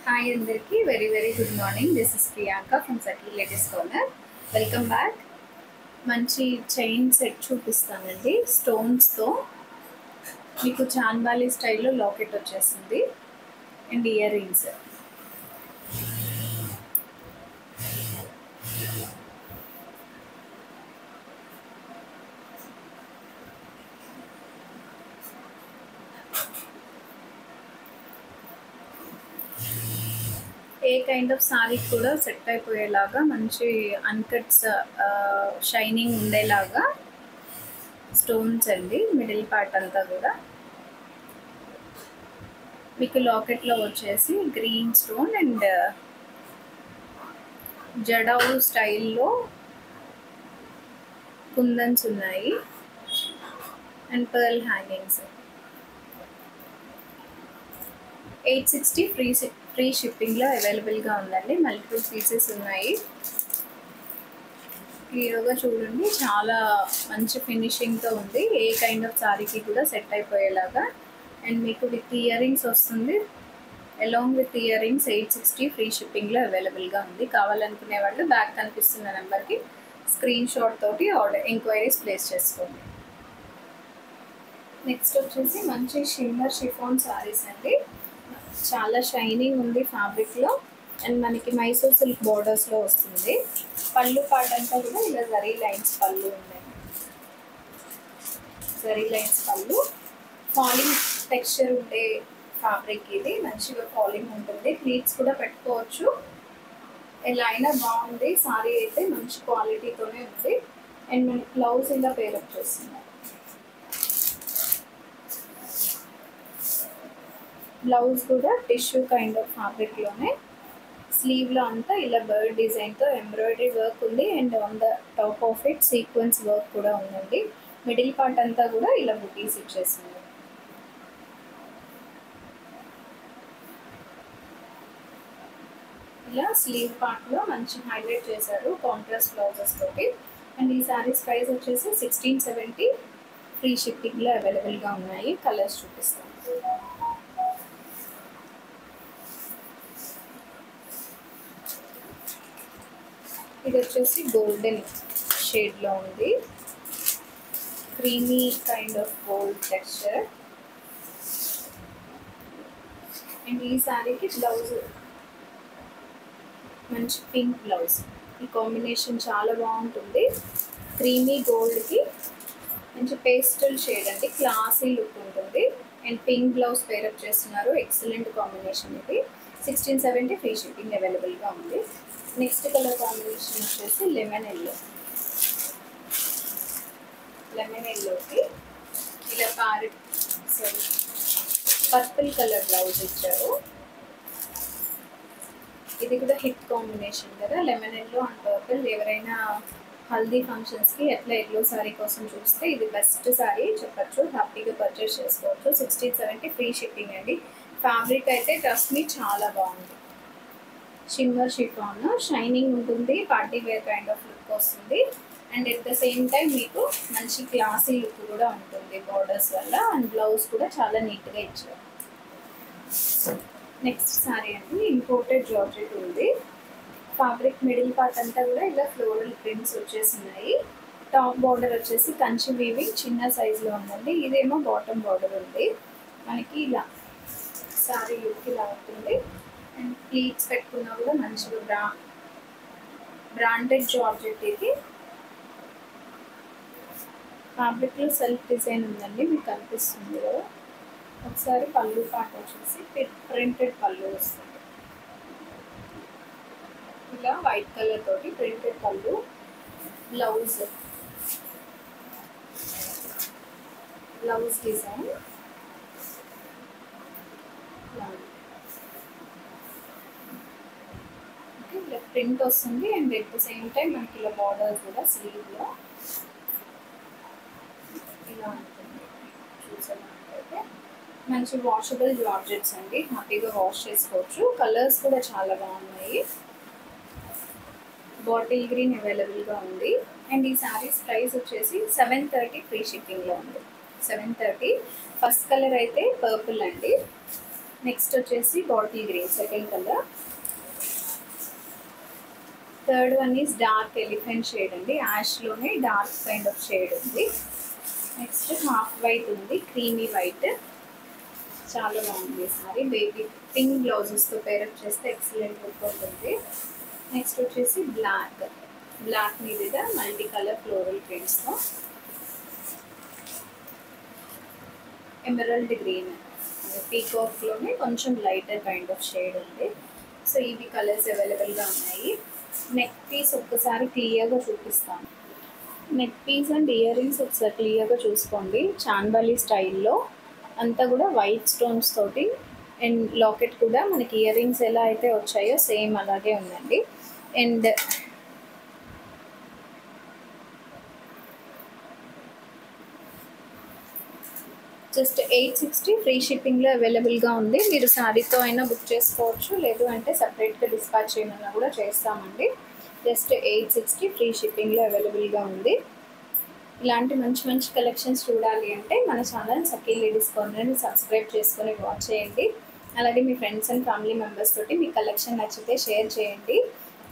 Hi అందరికి very good morning. This is Priyanka from circle latest corner. Welcome back. మంచి chain set చూపిస్తానండి. స్టోన్స్తో మీకు చాన్బాలి స్టైల్లో లాకెట్ వచ్చేస్తుంది and ear rings. A kind of sorry కూడా సెట్ అయిపోయేలాగా మంచి అన్కట్స్ షైనింగ్ ఉండేలాగా స్టోన్స్ అండి. మిడిల్ పార్ట్ అంతా కూడా మీకు లాకెట్లో వచ్చేసి గ్రీన్ స్టోన్ అండ్ జడావు స్టైల్లో కుందన్స్ ఉన్నాయి అండ్ పర్ల్ హ్యాంగింగ్స్. 860 ఫ్రీ షిప్పింగ్లో అవైలబుల్గా ఉందండి. మల్టిపుల్ పీసెస్ ఉన్నాయి. క్లియర్గా చూడండి, చాలా మంచి ఫినిషింగ్తో ఉంది. ఏ కైండ్ ఆఫ్ సారీకి కూడా సెట్ అయిపోయేలాగా. అండ్ మీకు విత్ ఇయర్ రింగ్స్ వస్తుంది. Along with earrings 860 free షిప్పింగ్లో అవైలబుల్గా ఉంది. కావాలనుకునే వాళ్ళు బ్యాక్ కనిపిస్తున్న నెంబర్కి స్క్రీన్ షాట్ తోటి ఎంక్వైరీస్ ప్లేస్ చేసుకోండి. నెక్స్ట్ వచ్చేసి మంచి షిమ్మర్ షిఫాన్ సారీస్ అండి. చాలా షైనింగ్ ఉంది ఫ్యాబ్రిక్లో అండ్ మనకి మైసూర్ సిల్క్ బోర్డర్స్లో వస్తుంది. పళ్ళు పార్ట్ అంతా కూడా ఇలా జరీ లైన్స్ పళ్ళు ఉన్నాయి. జరీ లైన్స్ పళ్ళు, ఫాలింగ్ టెక్స్చర్ ఉండే ఫ్యాబ్రిక్ ఇది. మంచిగా ఫాలింగ్ ఉంటుంది. ప్లీట్స్ కూడా పెట్టుకోవచ్చు. ఎలా అయినా బాగుంది. సారీ అయితే మంచి క్వాలిటీతోనే ఉంది. అండ్ మనకి బ్లౌజ్ ఇలా పేరప్ చేస్తుంది. బ్లౌజ్ కూడా టిష్యూ కైండ్ ఆఫ్ ఫ్యాబ్రిక్లోనే, స్లీవ్లో అంతా ఇలా బర్డ్ డిజైన్తో ఎంబ్రాయిడరీ వర్క్ ఉంది and on the top of it sequence work కూడా ఉందండి. మిడిల్ పార్ట్ అంతా కూడా ఇలా బుటీస్ ఇచ్చేసింది. ఇలా స్లీవ్ పార్ట్లో మంచి హైలైట్ చేశారు కాంట్రాస్ట్ బ్లౌజెస్ తోటి. అండ్ ఈ శారీస్ ప్రైస్ వచ్చేసి 1670 ఫ్రీ షిప్పింగ్లో అవైలబుల్గా ఉన్నాయి. కలర్స్ చూపిస్తాను. ఇది వచ్చేసి గోల్డెన్ షేడ్లో ఉంది. Creamy kind of gold texture. And ఈ శారీకి బ్లౌజ్ మంచి పింక్ బ్లౌజ్. ఈ కాంబినేషన్ చాలా బాగుంటుంది. క్రీమీ గోల్డ్కి మంచి పేస్టల్ షేడ్ అండి. క్లాసీ లుక్ ఉంటుంది. అండ్ పింక్ బ్లౌజ్ పేరప్ చేస్తున్నారు. ఎక్సలెంట్ కాంబినేషన్ ఇది. 1670 ఫ్రీ షిప్పింగ్ అవైలబుల్గా ఉంది. నెక్స్ట్ కలర్ కాంబినేషన్ వచ్చేసి లెమన్ ఎల్లో. లెమన్ ఎల్లోకి ఇలా పర్పుల్ కలర్ బ్లౌజ్ ఇచ్చారు. ఇది కూడా హిట్ కాంబినేషన్ కదా, లెమన్ ఎల్లో అండ్ పర్పుల్. ఎవరైనా హల్దీ ఫంక్షన్స్కి ఎట్లా ఎల్లో సారీ కోసం చూస్తే ఇది బెస్ట్ సారీ చెప్పచ్చు. హ్యాపీగా పర్చేస్ చేసుకోవచ్చు. 1670 ఫ్రీ షిప్పింగ్ అండి. ఫ్యాబ్రిక్ అయితే ట్రస్ట్ మీ చాలా బాగుంది. షిమ్మర్ షిఫాన్, షైనింగ్ ఉంటుంది. Party wear kind of look వస్తుంది. And at the same time మీకు మంచి క్లాసీ లుక్ కూడా ఉంటుంది బార్డర్స్ వల్ల. అండ్ బ్లౌజ్ కూడా చాలా నీట్గా ఇచ్చారు. నెక్స్ట్ సారీ అండి, ఇంపోర్టెడ్ జార్జెట్ ఉంది. ఫ్యాబ్రిక్ మిడిల్ పార్ట్ అంతా కూడా ఇలా ఫ్లోరల్ ప్రింట్స్ వచ్చేసినాయి. టాప్ బార్డర్ వచ్చేసి కంచి వీవింగ్ చిన్న సైజులో ఉందండి. ఇదేమో బాటమ్ బార్డర్ ఉంది. మనకి ఇలా సారీ లుక్ ఇలా ఉంటుంది. అండ్ ప్లీట్స్ పెట్టుకున్నా కూడా మంచిగా బ్రాండెడ్ జార్జెట్. ఇది ఫ్యాబ్రిక్లో సెల్ఫ్ డిజైన్ ఉందండి, మీకు కనిపిస్తుంది కదా. ఒకసారి పళ్ళు పార్ట్ వచ్చేసి ప్రింటెడ్ పళ్ళు వస్తుంది. ఇలా వైట్ కలర్ తోటి ప్రింటెడ్ పళ్ళు. బ్లౌజ్ డిజైన్ ఇలా ప్రింట్ వస్తుంది. And at the same time మనకి ఇలా బార్డర్స్ కూడా స్లీవ్లో ఇలా ఉంటుంది. చూసేదానికైతే మంచి వాషబుల్ జార్జెట్స్ అండి. హ్యాపీగా వాష్ చేసుకోవచ్చు. కలర్స్ కూడా చాలా బాగున్నాయి. బాటిల్ గ్రీన్ అవైలబుల్గా ఉంది. అండ్ ఈ శారీస్ ప్రైస్ వచ్చేసి 730 ఫ్రీ షిప్పింగ్లో ఉంది. 730. ఫస్ట్ కలర్ అయితే పర్పుల్ అండి. నెక్స్ట్ వచ్చేసి bottle green second colour. Third one is dark elephant shade అండి, యాష్లోనే డార్క్ కైండ్ ఆఫ్ షేడ్ ఉంది. నెక్స్ట్ హాఫ్ వైట్ ఉంది, క్రీమీ వైట్, చాలా బాగుంది సారీ. బేబీ పింక్ బ్లౌజెస్తో పేరప్ చేస్తే ఎక్సలెంట్ లుక్ ఉంటుంది. నెక్స్ట్ వచ్చేసి బ్లాక్ మీద మల్టీ కలర్ ఫ్లోరల్ ప్రింట్స్తో ఎమరల్డ్ గ్రీన్ పీకాక్లోనే కొంచెం లైటర్ కైండ్ ఆఫ్ షేడ్ ఉంది. సో ఇవి కలర్స్ అవైలబుల్గా ఉన్నాయి. నెక్ పీస్ ఒక్కసారి క్లియర్గా చూపిస్తాను. Neck piece and earrings ఒకసారి క్లియర్గా చూసుకోండి. చాన్బాలి స్టైల్లో అంతా కూడా వైట్ స్టోన్స్ తోటి, అండ్ లాకెట్ కూడా మనకి ఇయర్ రింగ్స్ ఎలా అయితే వచ్చాయో సేమ్ అలాగే ఉందండి. అండ్ జస్ట్ 860 ఫ్రీ షిప్పింగ్లో అవైలబుల్గా ఉంది. మీరు శారీతో అయినా బుక్ చేసుకోవచ్చు, లేదు అంటే సపరేట్గా డిస్పాచ్ చేయమన్నా కూడా చేస్తామండి. జస్ట్ 860 ఫ్రీ షిప్పింగ్లో అవైలబుల్గా ఉంది. ఇలాంటి మంచి మంచి కలెక్షన్స్ చూడాలి అంటే మన ఛానల్ సఖీ లేడీస్ కార్నర్ని సబ్స్క్రైబ్ చేసుకొని వాచ్ చేయండి. అలాగే మీ ఫ్రెండ్స్ అండ్ ఫ్యామిలీ మెంబర్స్ తోటి మీ కలెక్షన్ నచ్చితే షేర్ చేయండి.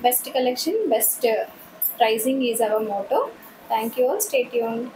Best collection, best pricing is our motto. Thank you all, stay tuned.